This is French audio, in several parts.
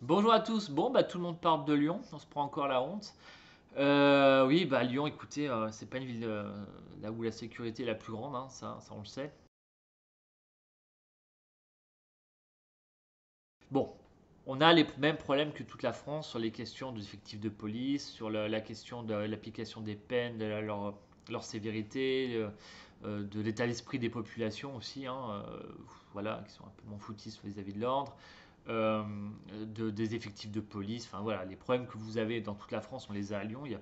Bonjour à tous. Bon, bah tout le monde parle de Lyon. On se prend encore la honte. Oui, bah Lyon, écoutez, c'est pas une ville là où la sécurité est la plus grande, hein, ça on le sait. Bon, on a les mêmes problèmes que toute la France sur les questions des effectifs de police, sur la question de l'application des peines, de leur sévérité, de l'état d'esprit des populations aussi, hein, voilà, qui sont un peu foutistes vis-à-vis de l'ordre. euh, des effectifs de police. Enfin voilà, les problèmes que vous avez dans toute la France, on les a à Lyon. Il y a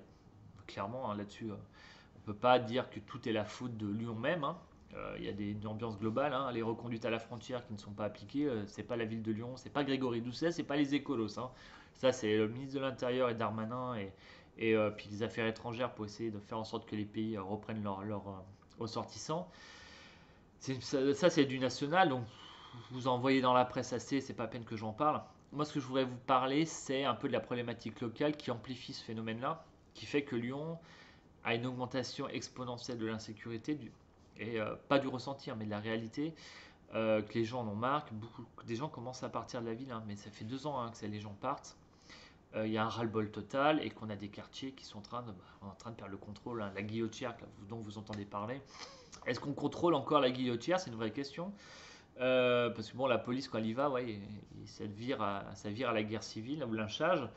clairement, hein, là-dessus, on ne peut pas dire que tout est la faute de Lyon même, hein. Il y a une ambiance globale, hein. Les reconduites à la frontière qui ne sont pas appliquées, c'est pas la ville de Lyon, c'est pas Grégory Doucet, c'est pas les écolos, hein. Ça, c'est le ministre de l'Intérieur et Darmanin et puis les Affaires étrangères pour essayer de faire en sorte que les pays reprennent leurs ressortissants. Ça, c'est du national, donc vous en voyez dans la presse assez, c'est pas à peine que j'en parle. Moi, ce que je voudrais vous parler, c'est un peu de la problématique locale qui amplifie ce phénomène-là, qui fait que Lyon a une augmentation exponentielle de l'insécurité, et pas du ressentir, mais de la réalité, que les gens en ont marre, que beaucoup des gens commencent à partir de la ville, hein, mais ça fait 2 ans, hein, que les gens partent. Il y a un ras-le-bol total et qu'on a des quartiers qui sont en train de perdre le contrôle, hein. La guillotière dont vous entendez parler. Est-ce qu'on contrôle encore la guillotière? C'est une vraie question. Parce que bon, la police, quand elle y va, ouais, ça vire à la guerre civile, au lynchage.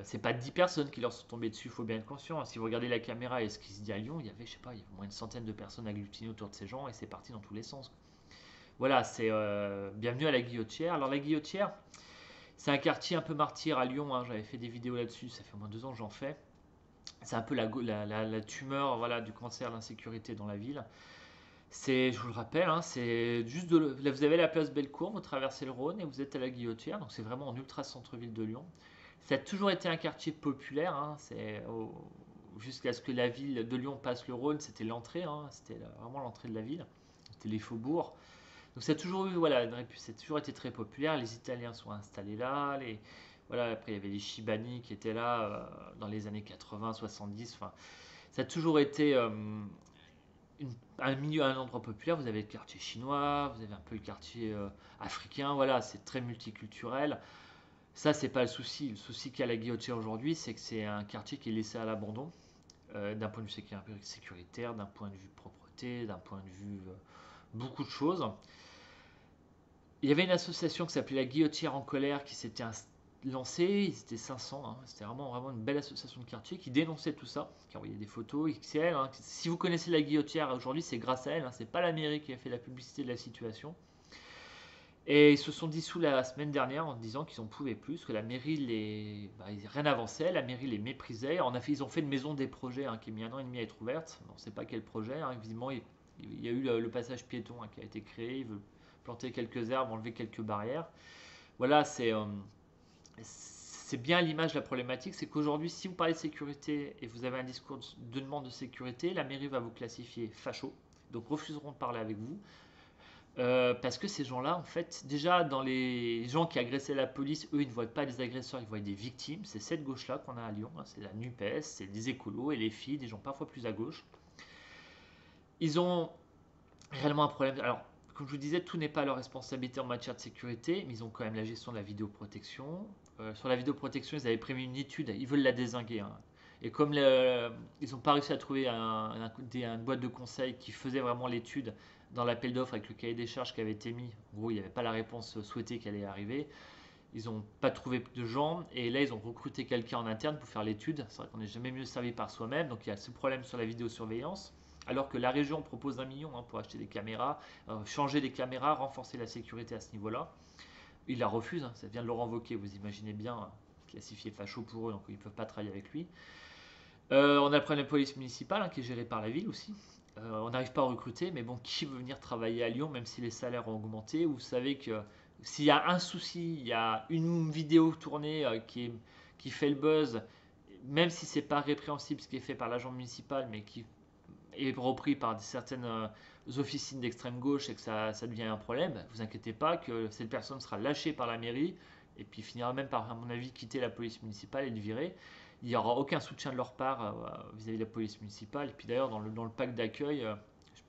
C'est pas 10 personnes qui leur sont tombées dessus, il faut bien être conscient. Si vous regardez la caméra et ce qui se dit à Lyon, il y avait, je sais pas, il y avait au moins une centaine de personnes agglutinées autour de ces gens et c'est parti dans tous les sens. Voilà, c'est bienvenue à la Guillotière. Alors la Guillotière, c'est un quartier un peu martyr à Lyon, hein. J'avais fait des vidéos là-dessus, ça fait au moins 2 ans que j'en fais. C'est un peu la tumeur, voilà, du cancer, l'insécurité dans la ville. Je vous le rappelle, hein, c'est juste là, vous avez la place Bellecour, vous traversez le Rhône et vous êtes à la Guillotière, donc c'est vraiment en ultra centre-ville de Lyon. Ça a toujours été un quartier populaire, hein, jusqu'à ce que la ville de Lyon passe le Rhône, c'était l'entrée, hein, c'était vraiment l'entrée de la ville, c'était les faubourgs. Donc ça a toujours eu, voilà, ça a toujours été très populaire. Les Italiens sont installés là, voilà, après il y avait les Chibani qui étaient là dans les années 80, 70. Enfin, ça a toujours été un milieu, un endroit populaire. Vous avez le quartier chinois, vous avez un peu le quartier africain. Voilà, c'est très multiculturel. Ça, c'est pas le souci. Le souci qu'a la Guillotière aujourd'hui, c'est que c'est un quartier qui est laissé à l'abandon, d'un point de vue sécuritaire, d'un point de vue propreté, d'un point de vue beaucoup de choses. Il y avait une association qui s'appelait la Guillotière en colère qui s'était lancée, ils étaient 500, hein. C'était vraiment une belle association de quartier qui dénonçait tout ça, qui envoyait des photos, XL, hein. Si vous connaissez la Guillotière aujourd'hui, c'est grâce à elle, hein. C'est pas la mairie qui a fait la publicité de la situation. Et ils se sont dissous la semaine dernière en disant qu'ils n'en pouvaient plus, que la mairie rien n'avançait, la mairie les méprisait. Ils ont fait une maison des projets, hein, qui a mis 1 an et demi à être ouverte. On ne sait pas quel projet, hein. Évidemment, il y a eu le passage piéton, hein, qui a été créé. Ils veulent planter quelques arbres, enlever quelques barrières. Voilà, c'est bien l'image de la problématique. C'est qu'aujourd'hui, si vous parlez de sécurité et vous avez un discours de demande de sécurité, la mairie va vous classifier facho, donc refuseront de parler avec vous. Parce que ces gens-là, en fait, déjà dans les gens qui agressaient la police, eux, ils ne voient pas des agresseurs, ils voient des victimes. C'est cette gauche-là qu'on a à Lyon, hein. C'est la NUPES, c'est des écolos et les filles, des gens parfois plus à gauche. Ils ont réellement un problème. Alors, comme je vous disais, tout n'est pas leur responsabilité en matière de sécurité, mais ils ont quand même la gestion de la vidéoprotection. Sur la vidéoprotection, ils avaient prévu une étude, ils veulent la dézinguer, hein. Et comme ils n'ont pas réussi à trouver une boîte de conseil qui faisait vraiment l'étude dans l'appel d'offres avec le cahier des charges qui avait été mis, en gros, il n'y avait pas la réponse souhaitée qui allait arriver. Ils n'ont pas trouvé de gens et là ils ont recruté quelqu'un en interne pour faire l'étude. C'est vrai qu'on n'est jamais mieux servi par soi-même, donc il y a ce problème sur la vidéosurveillance. Alors que la région propose 1 million, hein, pour acheter des caméras, changer des caméras, renforcer la sécurité à ce niveau-là. Il la refuse, hein, ça vient de Laurent Wauquiez, vous imaginez bien, hein, classifié facho pour eux, donc ils ne peuvent pas travailler avec lui. On a le problème de la police municipale, hein, qui est gérée par la ville aussi. On n'arrive pas à recruter, mais bon, qui veut venir travailler à Lyon, même si les salaires ont augmenté? Vous savez que s'il y a un souci, il y a une vidéo tournée qui fait le buzz, même si c'est pas répréhensible ce qui est fait par l'agent municipal, mais qui est repris par certaines officines d'extrême gauche et que ça devient un problème, vous inquiétez pas que cette personne sera lâchée par la mairie et puis finira même par, à mon avis, quitter la police municipale et le virer. Il n'y aura aucun soutien de leur part vis-à-vis de la police municipale. Et puis d'ailleurs, dans le pack d'accueil,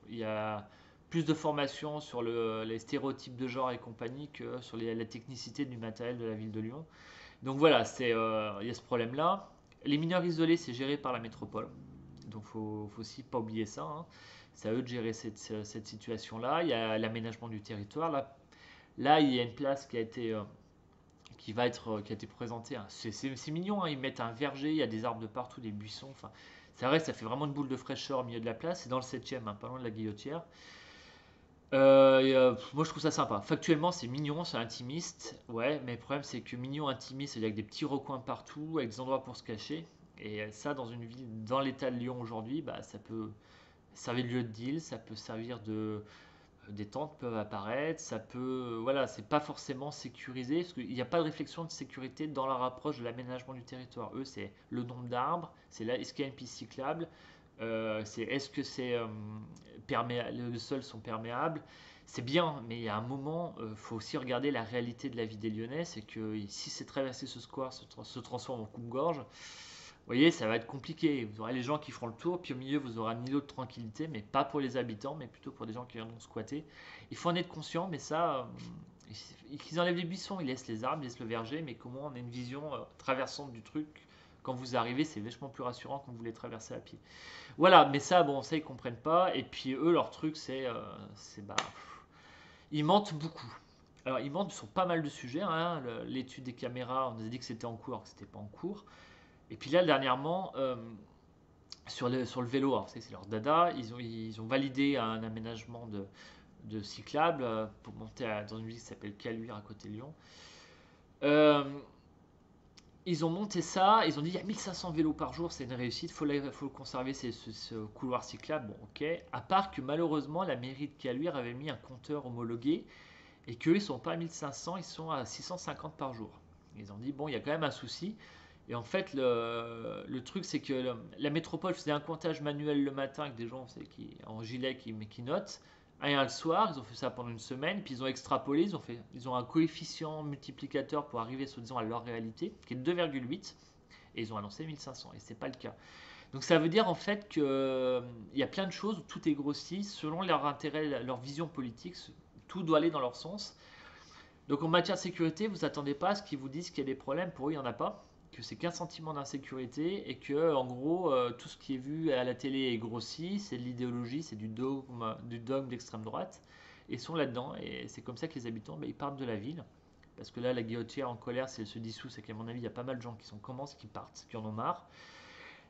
il y a plus de formation sur les stéréotypes de genre et compagnie que sur la technicité du matériel de la ville de Lyon. Donc voilà, il y a ce problème-là. Les mineurs isolés, c'est géré par la métropole. Donc faut aussi pas oublier ça, hein. C'est à eux de gérer cette situation-là. Il y a l'aménagement du territoire. Là, il y a une place qui a été présentée, hein. C'est mignon, hein. Ils mettent un verger, il y a des arbres de partout, des buissons. Enfin, c'est vrai, ça fait vraiment une boule de fraîcheur au milieu de la place. C'est dans le 7e, hein, pas loin de la Guillotière. Moi je trouve ça sympa. Factuellement c'est mignon, c'est intimiste, ouais, mais le problème c'est que mignon, intimiste, c'est-à-dire avec des petits recoins partout, avec des endroits pour se cacher. Et ça dans une ville, dans l'état de Lyon aujourd'hui, bah, ça peut servir de lieu de deal, ça peut servir des tentes peuvent apparaître, ça peut, voilà, c'est pas forcément sécurisé, parce qu'il n'y a pas de réflexion de sécurité dans leur approche de l'aménagement du territoire. Eux c'est le nombre d'arbres, c'est là, est-ce qu'il y a une piste cyclable, c'est est-ce que les sols sont perméables. C'est bien, mais il y a un moment, il faut aussi regarder la réalité de la vie des Lyonnais. C'est que si c'est traverser ce square se transforme en coupe-gorge, vous voyez, ça va être compliqué. Vous aurez les gens qui feront le tour, puis au milieu, vous aurez un îlot de tranquillité, mais pas pour les habitants, mais plutôt pour des gens qui viendront squatter. Il faut en être conscient, mais ça, qu'ils enlèvent les buissons, ils laissent les arbres, ils laissent le verger, mais comment on a une vision traversante du truc quand vous arrivez, c'est vachement plus rassurant quand vous voulez traverser à pied. Voilà, mais ça, bon, ça, ils comprennent pas. Et puis eux, leur truc, bah, ils mentent beaucoup. Alors, ils mentent sur pas mal de sujets, hein. L'étude des caméras, on nous a dit que c'était en cours, alors que c'était pas en cours. Et puis là, dernièrement, sur le vélo, alors c'est leur dada, ils ont validé un aménagement de cyclable pour monter dans une ville qui s'appelle Caluire à côté de Lyon. Euh, Ils ont monté ça, ils ont dit il y a 1500 vélos par jour, c'est une réussite, faut le conserver, ce couloir cyclable. Bon, ok. À part que malheureusement, la mairie de Caluire avait mis un compteur homologué et qu'eux, ils sont pas à 1500, ils sont à 650 par jour. Ils ont dit bon, il y a quand même un souci. Et en fait, le truc, c'est que la métropole faisait un comptage manuel le matin avec des gens en gilet qui notent. Un le soir, ils ont fait ça pendant une semaine, puis ils ont extrapolé, ils ont un coefficient multiplicateur pour arriver soi-disant à leur réalité, qui est de 2,8, et ils ont annoncé 1500, et c'est pas le cas. Donc ça veut dire en fait qu'il y a plein de choses où tout est grossi selon leur intérêt, leur vision politique, tout doit aller dans leur sens. Donc en matière de sécurité, vous attendez pas à ce qu'ils vous disent qu'il y a des problèmes, pour eux il n'y en a pas, que c'est qu'un sentiment d'insécurité et que en gros tout ce qui est vu à la télé est grossi, c'est de l'idéologie, c'est du dogme d'extrême droite, et ils sont là-dedans, et c'est comme ça que les habitants ils partent de la ville. Parce que là, la Guillotière en colère, si elle se dissout, c'est qu'à mon avis, il y a pas mal de gens commencent, qui partent, qui en ont marre.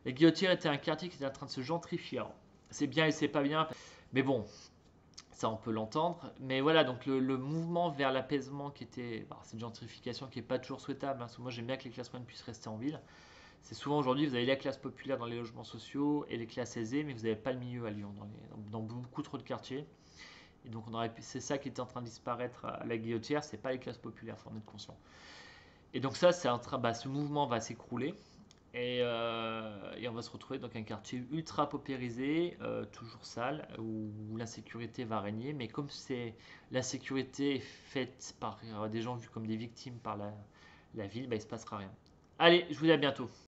La Guillotière était un quartier qui était en train de se gentrifier. Alors, c'est bien et c'est pas bien, mais bon, ça on peut l'entendre. Mais voilà, donc le mouvement vers l'apaisement cette gentrification qui est pas toujours souhaitable, hein, parce que moi j'aime bien que les classes moyennes puissent rester en ville. C'est souvent aujourd'hui, vous avez la classe populaire dans les logements sociaux et les classes aisées, mais vous n'avez pas le milieu à Lyon, dans beaucoup trop de quartiers. Et donc c'est ça qui est en train de disparaître à la Guillotière, c'est pas les classes populaires, faut en être conscient. Et donc ça, ce mouvement va s'écrouler. Et on va se retrouver dans un quartier ultra paupérisé, toujours sale, où l'insécurité va régner. Mais comme la sécurité est faite par des gens vus comme des victimes par la ville, bah, il ne se passera rien. Allez, je vous dis à bientôt.